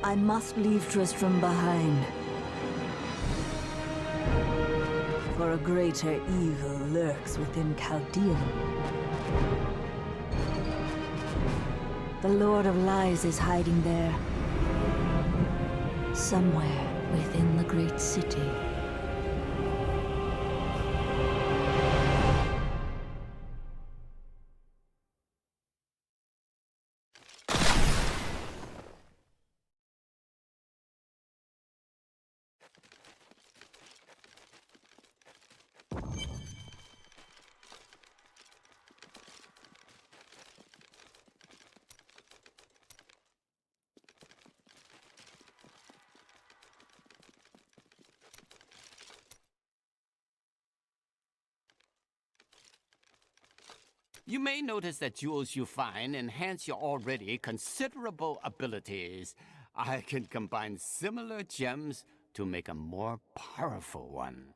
I must leave Tristram behind. For a greater evil lurks within Chaldean. The Lord of Lies is hiding there. Somewhere within the great city. You may notice that jewels you find enhance your already considerable abilities. I can combine similar gems to make a more powerful one.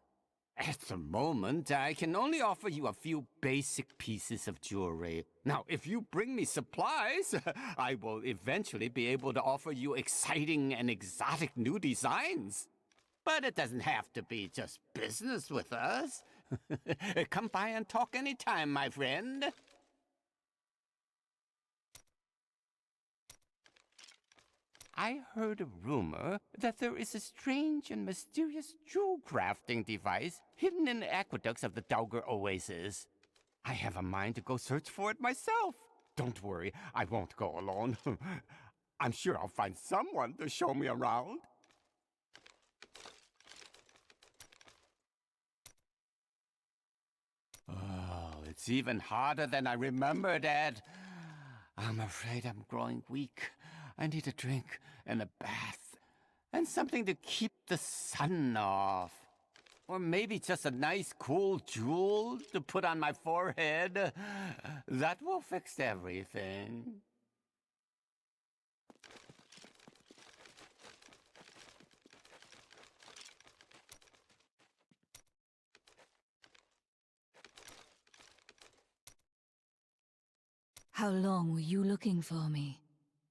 At the moment, I can only offer you a few basic pieces of jewelry. Now, if you bring me supplies, I will eventually be able to offer you exciting and exotic new designs. But it doesn't have to be just business with us. Come by and talk anytime, my friend. I heard a rumor that there is a strange and mysterious jewel crafting device hidden in the aqueducts of the Daugr Oasis. I have a mind to go search for it myself. Don't worry, I won't go alone. I'm sure I'll find someone to show me around. Oh, it's even harder than I remembered, Ed. I'm afraid I'm growing weak. I need a drink and a bath and something to keep the sun off. Or maybe just a nice cool jewel to put on my forehead. That will fix everything. How long were you looking for me?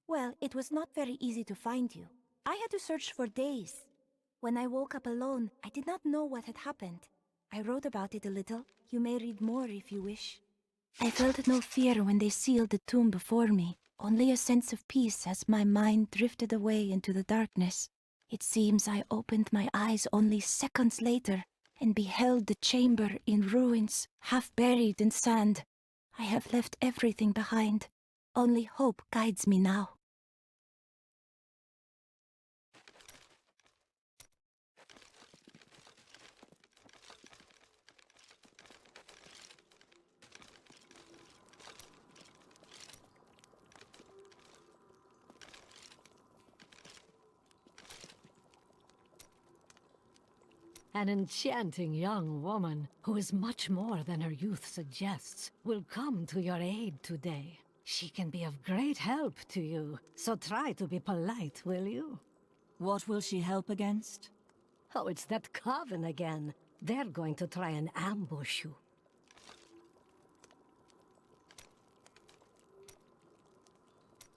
Well, it was not very easy to find you. I had to search for days. When I woke up alone, I did not know what had happened. I wrote about it a little. You may read more if you wish. I felt no fear when they sealed the tomb before me, only a sense of peace as my mind drifted away into the darkness. It seems I opened my eyes only seconds later and beheld the chamber in ruins, half buried in sand. I have left everything behind. Only hope guides me now. An enchanting young woman, who is much more than her youth suggests, will come to your aid today. She can be of great help to you, so try to be polite, will you? What will she help against? Oh, it's that coven again. They're going to try and ambush you.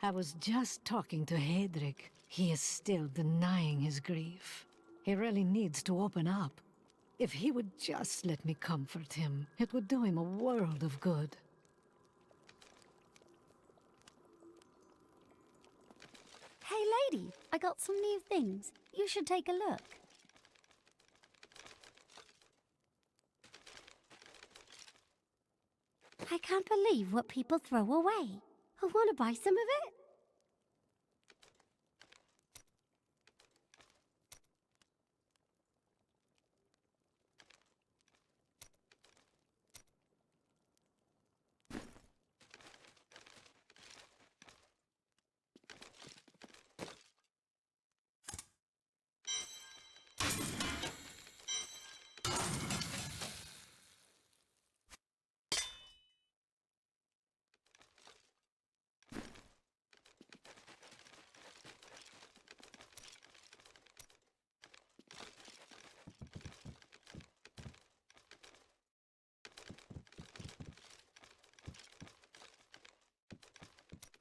I was just talking to Hedrick. He is still denying his grief. He really needs to open up. If he would just let me comfort him, it would do him a world of good. Hey lady, I got some new things. You should take a look. I can't believe what people throw away. I want to buy some of it.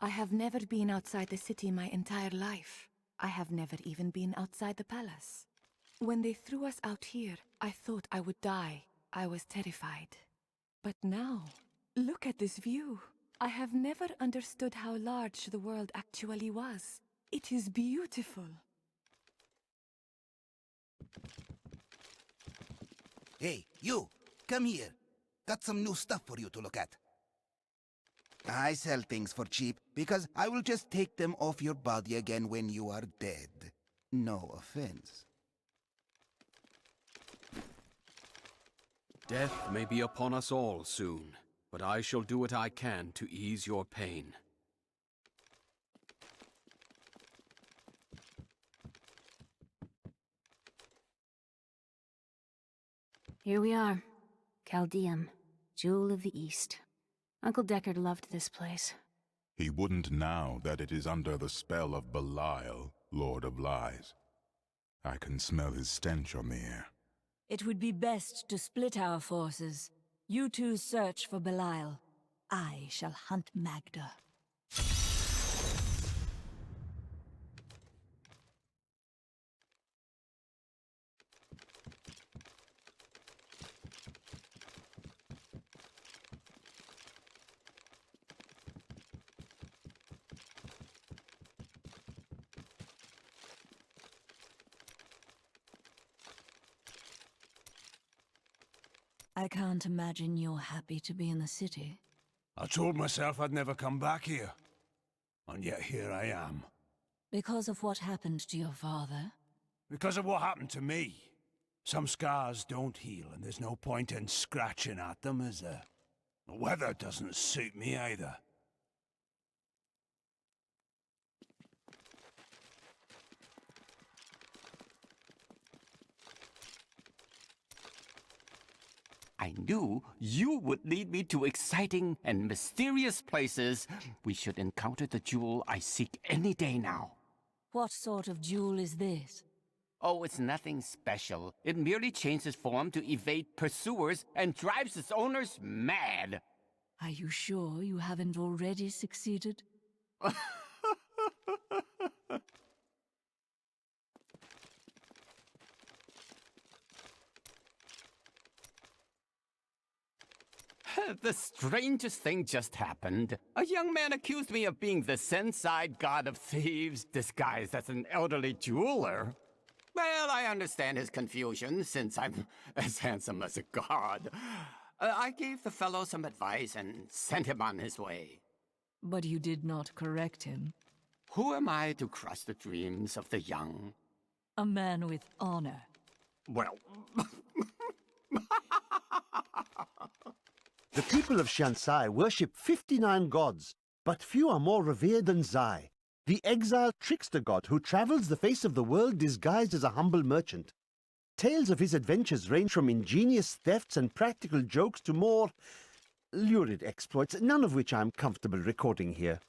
I have never been outside the city my entire life. I have never even been outside the palace. When they threw us out here, I thought I would die. I was terrified. But now, look at this view. I have never understood how large the world actually was. It is beautiful. Hey, you! Come here. Got some new stuff for you to look at. I sell things for cheap because I will just take them off your body again when you are dead. No offense. Death may be upon us all soon, but I shall do what I can to ease your pain. Here we are. Chaldeum, Jewel of the East. Uncle Deckard loved this place. He wouldn't now that it is under the spell of Belial, Lord of Lies. I can smell his stench on the air. It would be best to split our forces. You two search for Belial. I shall hunt Magda. I can't imagine you're happy to be in the city. I told myself I'd never come back here. And yet here I am. Because of what happened to your father? Because of what happened to me. Some scars don't heal, and there's no point in scratching at them, is there? The weather doesn't suit me either. I knew you would lead me to exciting and mysterious places. We should encounter the jewel I seek any day now. What sort of jewel is this? Oh, it's nothing special. It merely changes form to evade pursuers and drives its owners mad. Are you sure you haven't already succeeded? The strangest thing just happened. A young man accused me of being the Senside god of thieves, disguised as an elderly jeweler. Well, I understand his confusion, since I'm as handsome as a god. I gave the fellow some advice and sent him on his way. But you did not correct him. Who am I to crush the dreams of the young? A man with honor. Well... The people of Shansai worship 59 gods, but few are more revered than Zai, the exiled trickster god who travels the face of the world disguised as a humble merchant. Tales of his adventures range from ingenious thefts and practical jokes to more lurid exploits, none of which I am comfortable recording here.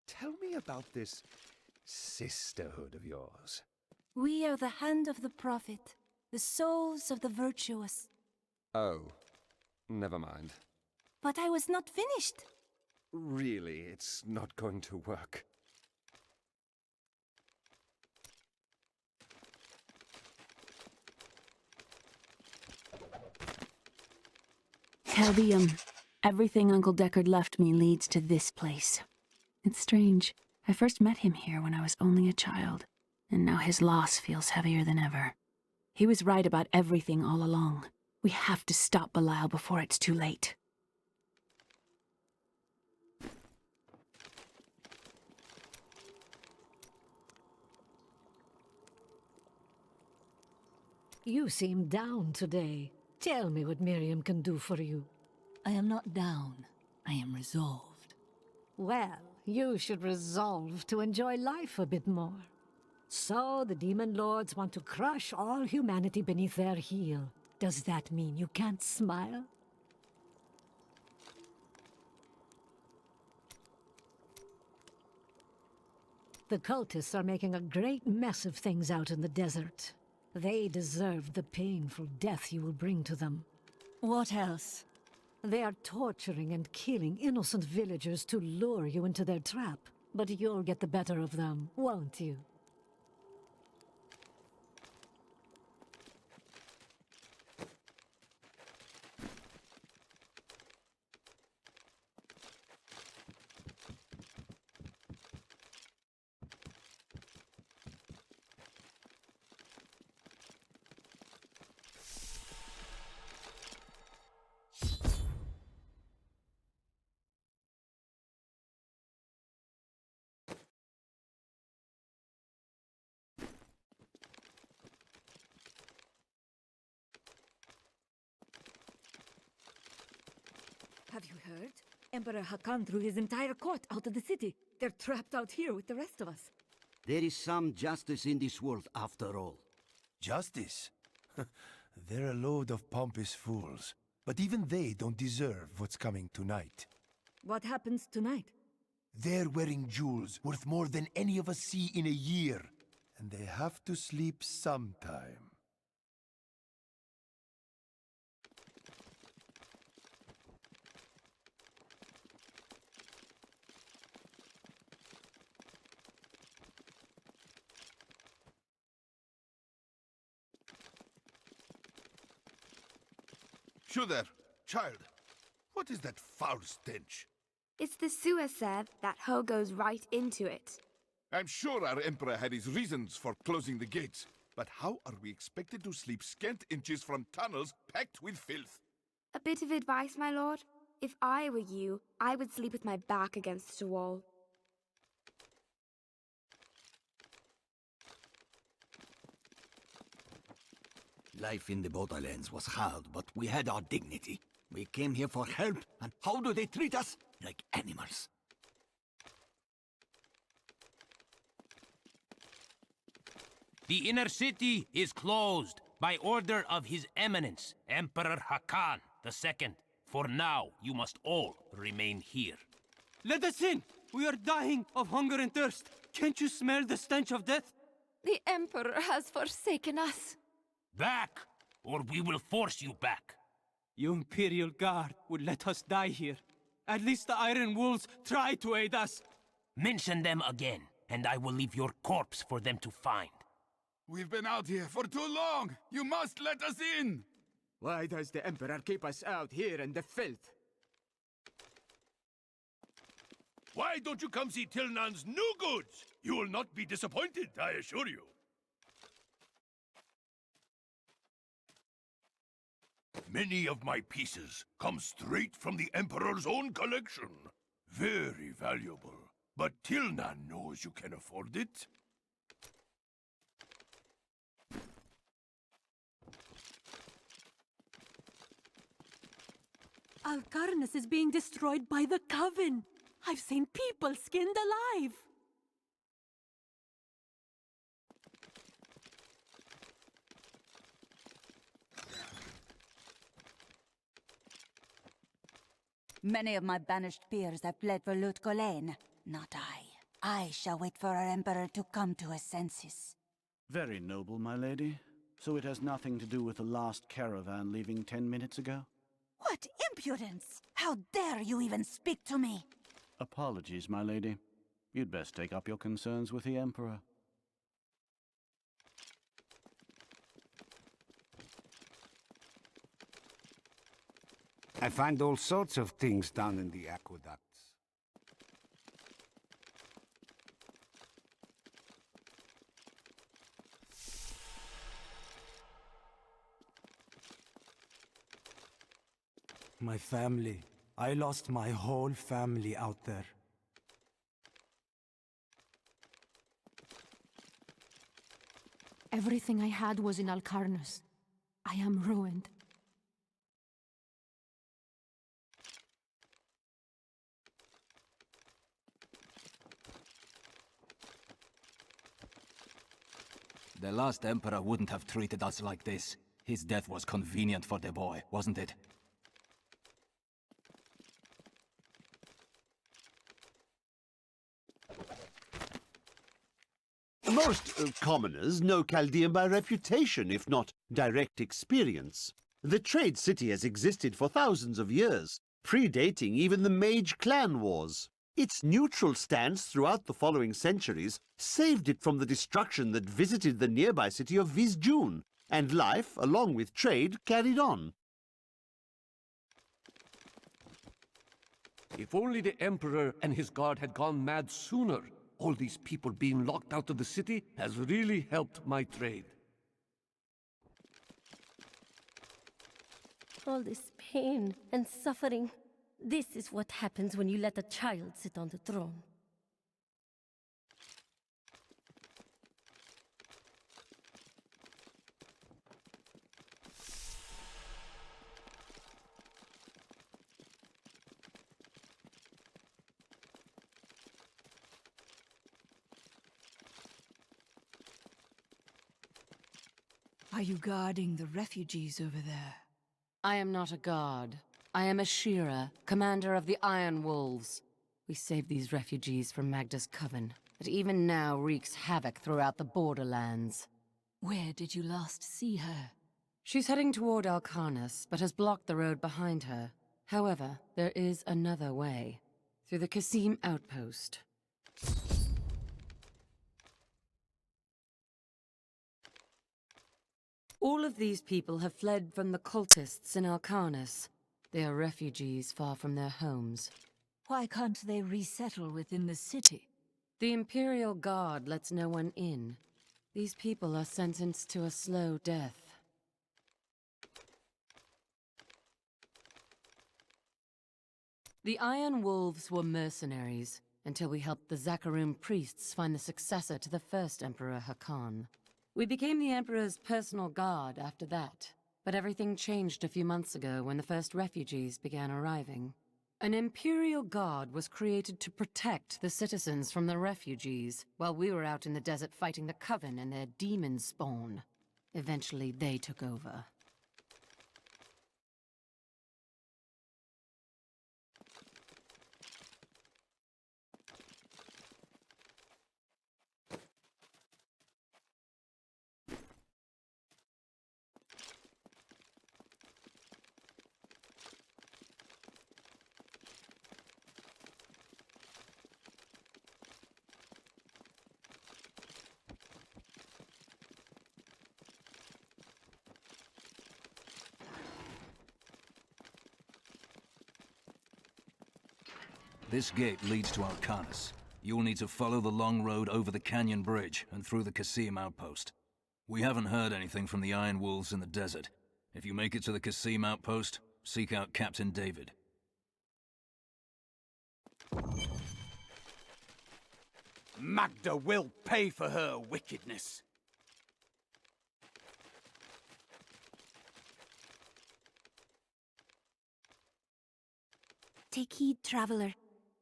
Tell me about this sisterhood of yours. We are the hand of the prophet, the souls of the virtuous. Oh, never mind. But I was not finished. Really, it's not going to work. Chaldeum. Everything Uncle Deckard left me leads to this place. It's strange. I first met him here when I was only a child, and now his loss feels heavier than ever. He was right about everything all along. We have to stop Belial before it's too late. You seem down today. Tell me what Miriam can do for you. I am not down. I am resolved. Well, you should resolve to enjoy life a bit more. So the demon lords want to crush all humanity beneath their heel. Does that mean you can't smile? The cultists are making a great mess of things out in the desert. They deserve the painful death you will bring to them. What else? They are torturing and killing innocent villagers to lure you into their trap. But you'll get the better of them, won't you? Have you heard? Emperor Hakan threw his entire court out of the city. They're trapped out here with the rest of us. There is some justice in this world after all. Justice? They're a load of pompous fools. But even they don't deserve what's coming tonight. What happens tonight? They're wearing jewels worth more than any of us see in a year. And they have to sleep sometime. Shudder, child, what is that foul stench? It's the sewer, sir. That hole goes right into it. I'm sure our Emperor had his reasons for closing the gates, but how are we expected to sleep scant inches from tunnels packed with filth? A bit of advice, my lord. If I were you, I would sleep with my back against a wall. Life in the Borderlands was hard, but we had our dignity. We came here for help, and how do they treat us? Like animals. The inner city is closed by order of His Eminence, Emperor Hakan II. For now, you must all remain here. Let us in! We are dying of hunger and thirst. Can't you smell the stench of death? The Emperor has forsaken us. Back, or we will force you back. Your Imperial Guard would let us die here. At least the Iron Wolves try to aid us. Mention them again, and I will leave your corpse for them to find. We've been out here for too long! You must let us in! Why does the Emperor keep us out here in the filth? Why don't you come see Tilnan's new goods? You will not be disappointed, I assure you. Many of my pieces come straight from the Emperor's own collection. Very valuable. But Tilnan knows you can afford it. Alcarnus is being destroyed by the Coven. I've seen people skinned alive. Many of my banished peers have fled for Lut Gholein. Not I. I shall wait for our Emperor to come to his senses. Very noble, my lady. So it has nothing to do with the last caravan leaving 10 minutes ago? What impudence! How dare you even speak to me? Apologies, my lady. You'd best take up your concerns with the Emperor. I find all sorts of things down in the aqueducts. My family. I lost my whole family out there. Everything I had was in Alcarnus. I am ruined. The last Emperor wouldn't have treated us like this. His death was convenient for the boy, wasn't it? Most commoners know Chaldean by reputation, if not direct experience. The trade city has existed for thousands of years, predating even the Mage clan wars. Its neutral stance throughout the following centuries saved it from the destruction that visited the nearby city of Vizjun, and life, along with trade, carried on. If only the Emperor and his guard had gone mad sooner. All these people being locked out of the city has really helped my trade. All this pain and suffering. This is what happens when you let a child sit on the throne. Are you guarding the refugees over there? I am not a guard. I am a Shearer, commander of the Iron Wolves. We saved these refugees from Magda's coven, that even now wreaks havoc throughout the borderlands. Where did you last see her? She's heading toward Alcarnus, but has blocked the road behind her. However, there is another way. Through the Kasim outpost. All of these people have fled from the cultists in Alcarnus. They are refugees far from their homes. Why can't they resettle within the city? The Imperial Guard lets no one in. These people are sentenced to a slow death. The Iron Wolves were mercenaries, until we helped the Zakarum priests find the successor to the first Emperor Hakan. We became the Emperor's personal guard after that, but everything changed a few months ago when the first refugees began arriving. An Imperial Guard was created to protect the citizens from the refugees, while we were out in the desert fighting the Coven and their demon spawn. Eventually, they took over. This gate leads to Alcarnus. You'll need to follow the long road over the canyon bridge and through the Kasim outpost. We haven't heard anything from the Iron Wolves in the desert. If you make it to the Kasim outpost, seek out Captain David. Magda will pay for her wickedness. Take heed, traveler.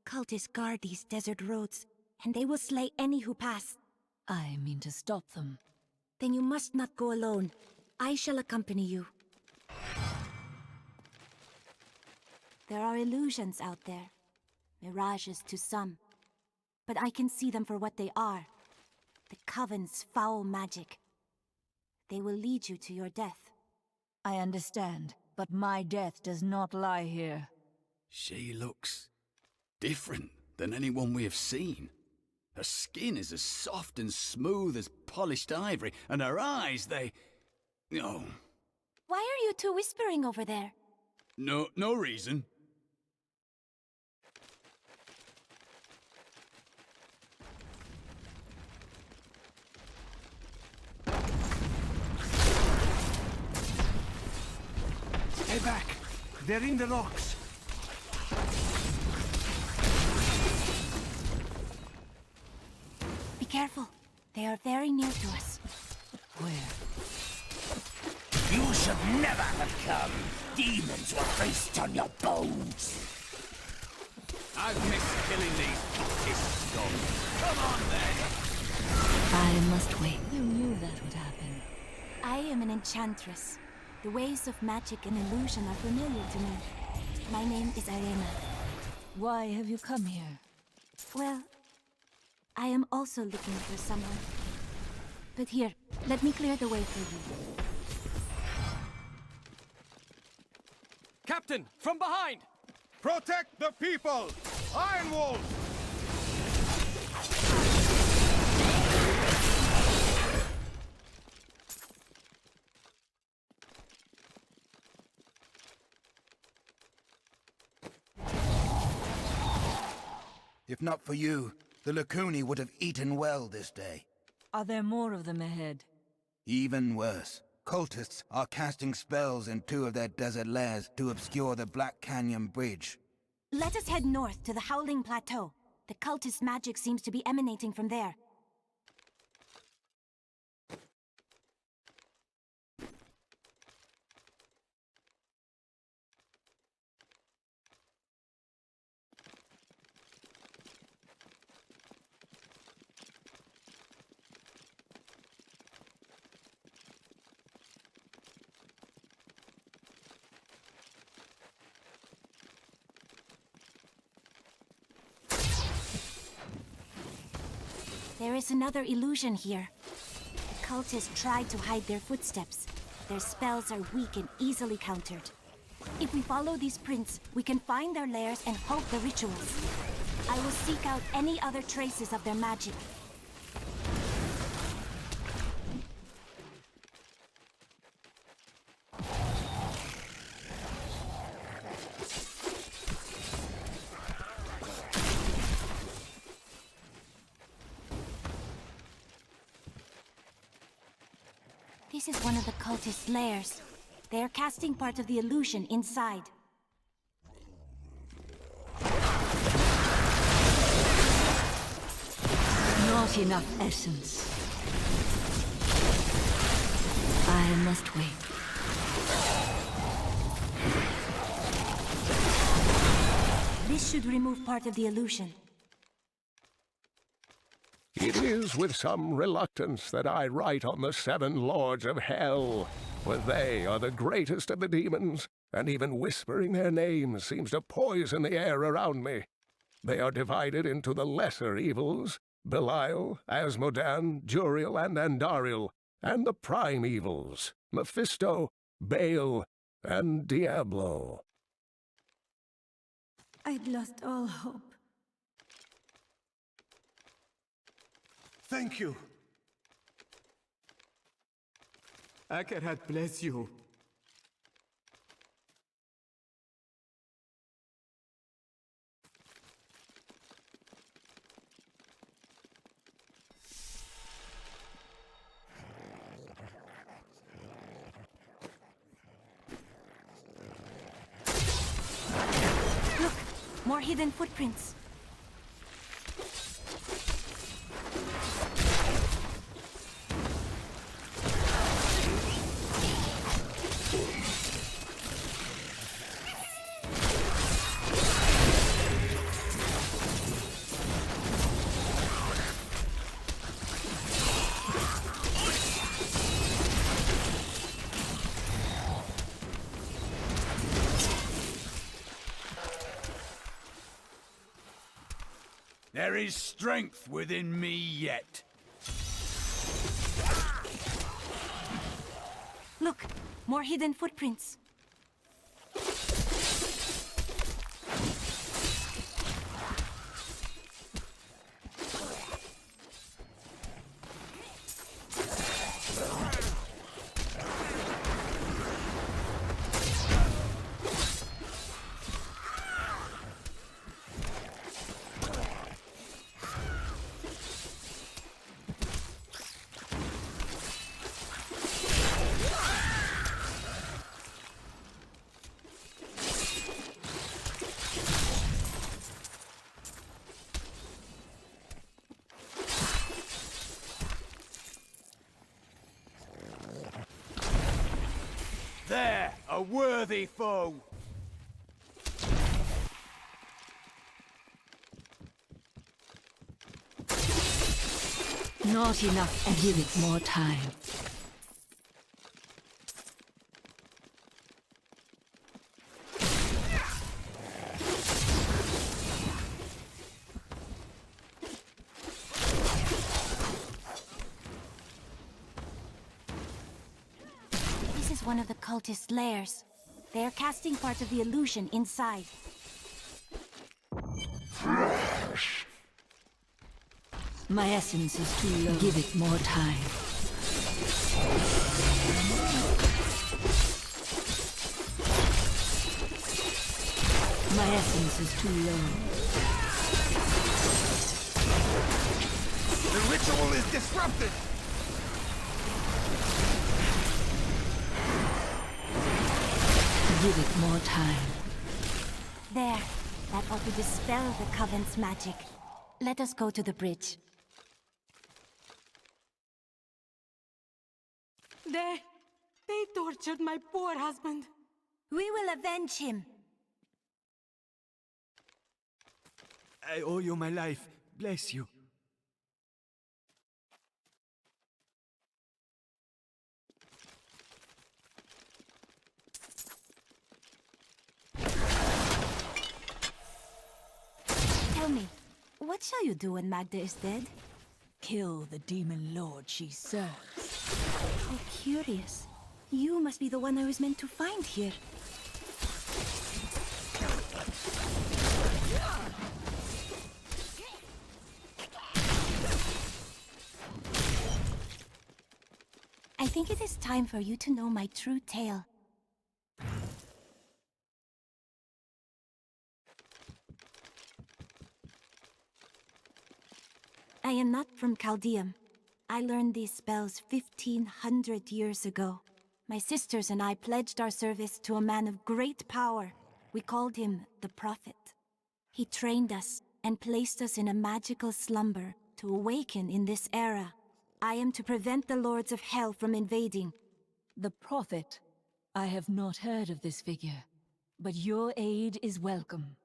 Cultists guard these desert roads, and they will slay any who pass. I mean to stop them. Then you must not go alone. I shall accompany you. There are illusions out there. Mirages to some. But I can see them for what they are. The Coven's foul magic. They will lead you to your death. I understand, but my death does not lie here. She looks different than anyone we have seen. Her skin is as soft and smooth as polished ivory, and her eyes, Oh. Why are you two whispering over there? No reason. Stay back! They're in the rocks! Be careful. They are very near to us. Where? You should never have come. Demons were based on your bones. I've missed killing these cultists, Dom. Come on, then! I must wait. You knew that would happen. I am an enchantress. The ways of magic and illusion are familiar to me. My name is Arena. Why have you come here? Well, I am also looking for someone. But here, let me clear the way for you. Captain, from behind! Protect the people! Iron Wolf! If not for you, the Lacuni would have eaten well this day. Are there more of them ahead? Even worse. Cultists are casting spells in 2 of their desert lairs to obscure the Black Canyon Bridge. Let us head north to the Howling Plateau. The cultist magic seems to be emanating from there. There is another illusion here. The cultists tried to hide their footsteps. Their spells are weak and easily countered. If we follow these prints, we can find their lairs and halt the rituals. I will seek out any other traces of their magic. This is one of the cultists' lairs. They are casting part of the illusion inside. Not enough essence. I must wait. This should remove part of the illusion. It is with some reluctance that I write on the 7 lords of hell, for they are the greatest of the demons, and even whispering their names seems to poison the air around me. They are divided into the lesser evils, Belial, Asmodan, Juriel, and Andariel, and the prime evils, Mephisto, Baal, and Diablo. I'd lost all hope. Thank you. Akarat bless you. Look, more hidden footprints. There is strength within me yet. Look, more hidden footprints. There, a worthy foe. Not enough, and give it more time. is one of the cultist lairs. They are casting part of the illusion inside. My essence is too low. Give it more time. My essence is too low. The ritual is disrupted! Give it more time. There. That ought to dispel the Coven's magic. Let us go to the bridge. They tortured my poor husband. We will avenge him. I owe you my life. Bless you. Tell me, what shall you do when Magda is dead? Kill the demon lord she serves. How curious. You must be the one I was meant to find here. I think it is time for you to know my true tale. I am not from Chaldeum. I learned these spells 1,500 years ago. My sisters and I pledged our service to a man of great power. We called him the Prophet. He trained us and placed us in a magical slumber to awaken in this era. I am to prevent the Lords of Hell from invading. The Prophet? I have not heard of this figure, but your aid is welcome.